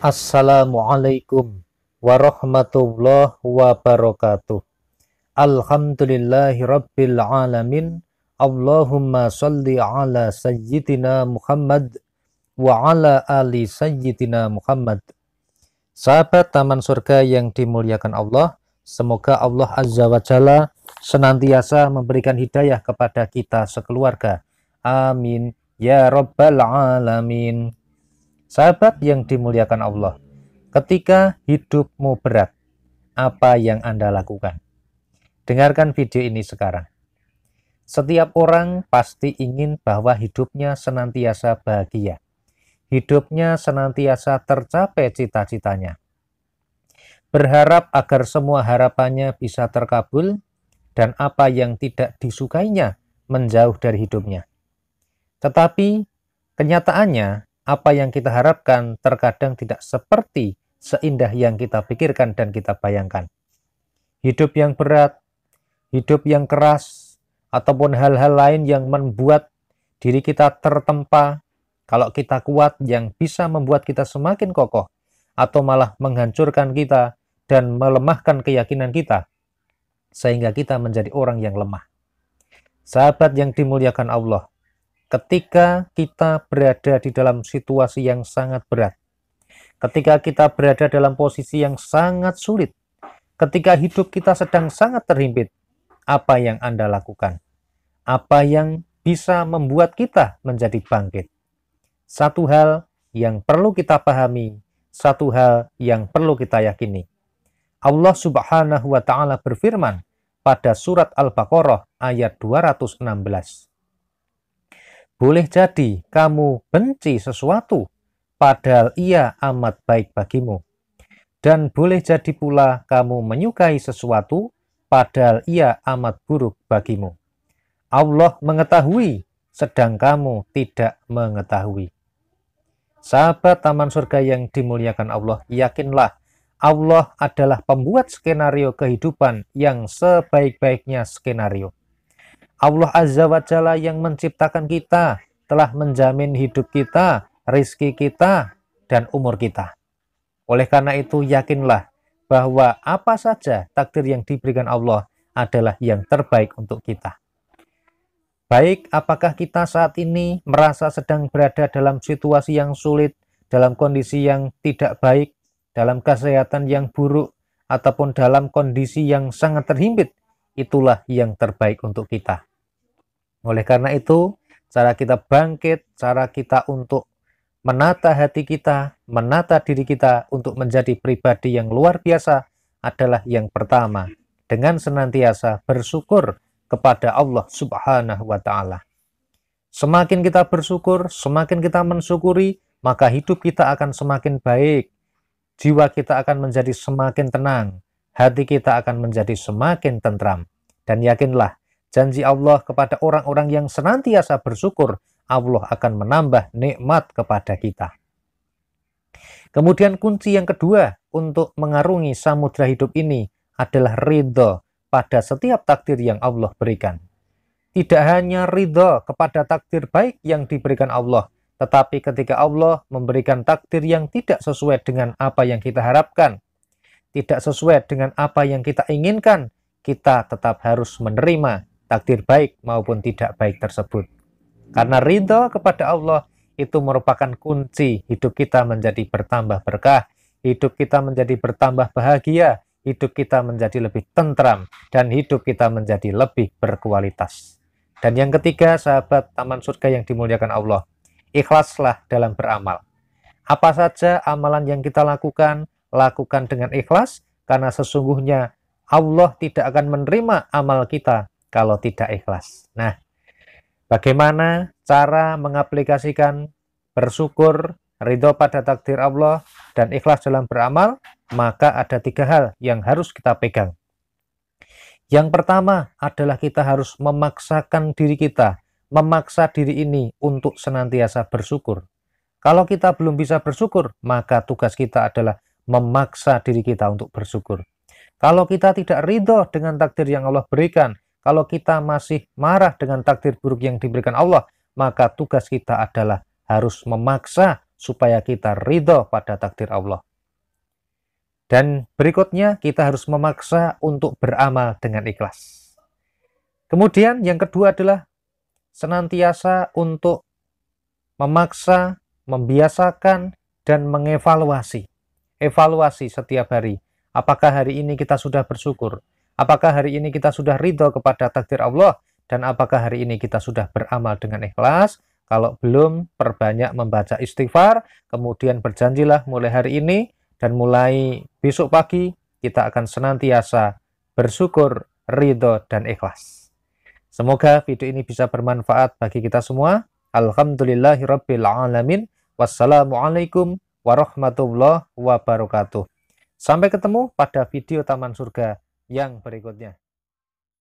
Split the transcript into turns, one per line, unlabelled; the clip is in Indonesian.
Assalamualaikum warahmatullahi wabarakatuh. Alhamdulillahi rabbil alamin. Allahumma salli ala sayyidina Muhammad wa ala ali sayyidina Muhammad. Sahabat Taman Surga yang dimuliakan Allah, semoga Allah Azza wa Jalla senantiasa memberikan hidayah kepada kita sekeluarga. Amin ya rabbal alamin. Sahabat yang dimuliakan Allah, ketika hidupmu berat, apa yang Anda lakukan? Dengarkan video ini sekarang. Setiap orang pasti ingin bahwa hidupnya senantiasa bahagia. Hidupnya senantiasa tercapai cita-citanya. Berharap agar semua harapannya bisa terkabul dan apa yang tidak disukainya menjauh dari hidupnya. Tetapi kenyataannya, apa yang kita harapkan terkadang tidak seperti seindah yang kita pikirkan dan kita bayangkan. Hidup yang berat, hidup yang keras, ataupun hal-hal lain yang membuat diri kita tertempa, kalau kita kuat yang bisa membuat kita semakin kokoh, atau malah menghancurkan kita dan melemahkan keyakinan kita, sehingga kita menjadi orang yang lemah. Sahabat yang dimuliakan Allah, ketika kita berada di dalam situasi yang sangat berat, ketika kita berada dalam posisi yang sangat sulit, ketika hidup kita sedang sangat terhimpit, apa yang Anda lakukan? Apa yang bisa membuat kita menjadi bangkit? Satu hal yang perlu kita pahami, satu hal yang perlu kita yakini. Allah Subhanahu wa Ta'ala berfirman pada surat Al-Baqarah ayat 216. Boleh jadi kamu benci sesuatu, padahal ia amat baik bagimu. Dan boleh jadi pula kamu menyukai sesuatu, padahal ia amat buruk bagimu. Allah mengetahui, sedang kamu tidak mengetahui. Sahabat Taman Surga yang dimuliakan Allah, yakinlah Allah adalah pembuat skenario kehidupan yang sebaik-baiknya skenario. Allah Azza wa Jalla yang menciptakan kita, telah menjamin hidup kita, rizki kita, dan umur kita. Oleh karena itu, yakinlah bahwa apa saja takdir yang diberikan Allah adalah yang terbaik untuk kita. Baik, apakah kita saat ini merasa sedang berada dalam situasi yang sulit, dalam kondisi yang tidak baik, dalam kesehatan yang buruk, ataupun dalam kondisi yang sangat terhimpit, itulah yang terbaik untuk kita. Oleh karena itu, cara kita bangkit, cara kita untuk menata hati kita, menata diri kita untuk menjadi pribadi yang luar biasa adalah yang pertama, dengan senantiasa bersyukur kepada Allah Subhanahu wa Ta'ala. Semakin kita bersyukur, semakin kita mensyukuri, maka hidup kita akan semakin baik, jiwa kita akan menjadi semakin tenang, hati kita akan menjadi semakin tentram. Dan yakinlah, janji Allah kepada orang-orang yang senantiasa bersyukur, Allah akan menambah nikmat kepada kita. Kemudian kunci yang kedua untuk mengarungi samudra hidup ini adalah ridho pada setiap takdir yang Allah berikan. Tidak hanya ridho kepada takdir baik yang diberikan Allah, tetapi ketika Allah memberikan takdir yang tidak sesuai dengan apa yang kita harapkan, tidak sesuai dengan apa yang kita inginkan, kita tetap harus menerima takdir baik maupun tidak baik tersebut. Karena ridho kepada Allah itu merupakan kunci hidup kita menjadi bertambah berkah, hidup kita menjadi bertambah bahagia, hidup kita menjadi lebih tentram, dan hidup kita menjadi lebih berkualitas. Dan yang ketiga, sahabat Taman Surga yang dimuliakan Allah, ikhlaslah dalam beramal. Apa saja amalan yang kita lakukan, lakukan dengan ikhlas, karena sesungguhnya Allah tidak akan menerima amal kita kalau tidak ikhlas. Nah, bagaimana cara mengaplikasikan bersyukur, ridho pada takdir Allah, dan ikhlas dalam beramal? Maka ada 3 hal yang harus kita pegang. Yang pertama adalah kita harus memaksakan diri kita, memaksa diri ini untuk senantiasa bersyukur. Kalau kita belum bisa bersyukur, maka tugas kita adalah memaksa diri kita untuk bersyukur. Kalau kita tidak ridho dengan takdir yang Allah berikan, kalau kita masih marah dengan takdir buruk yang diberikan Allah, maka tugas kita adalah harus memaksa supaya kita ridho pada takdir Allah. Dan berikutnya kita harus memaksa untuk beramal dengan ikhlas. Kemudian yang kedua adalah senantiasa untuk memaksa, membiasakan, dan mengevaluasi. Evaluasi setiap hari. Apakah hari ini kita sudah bersyukur? Apakah hari ini kita sudah ridho kepada takdir Allah? Dan apakah hari ini kita sudah beramal dengan ikhlas? Kalau belum, perbanyak membaca istighfar, kemudian berjanjilah mulai hari ini, dan mulai besok pagi, kita akan senantiasa bersyukur, ridho, dan ikhlas. Semoga video ini bisa bermanfaat bagi kita semua. Alhamdulillahirabbil alamin. Wassalamualaikum warahmatullahi wabarakatuh. Sampai ketemu pada video Taman Surga yang berikutnya.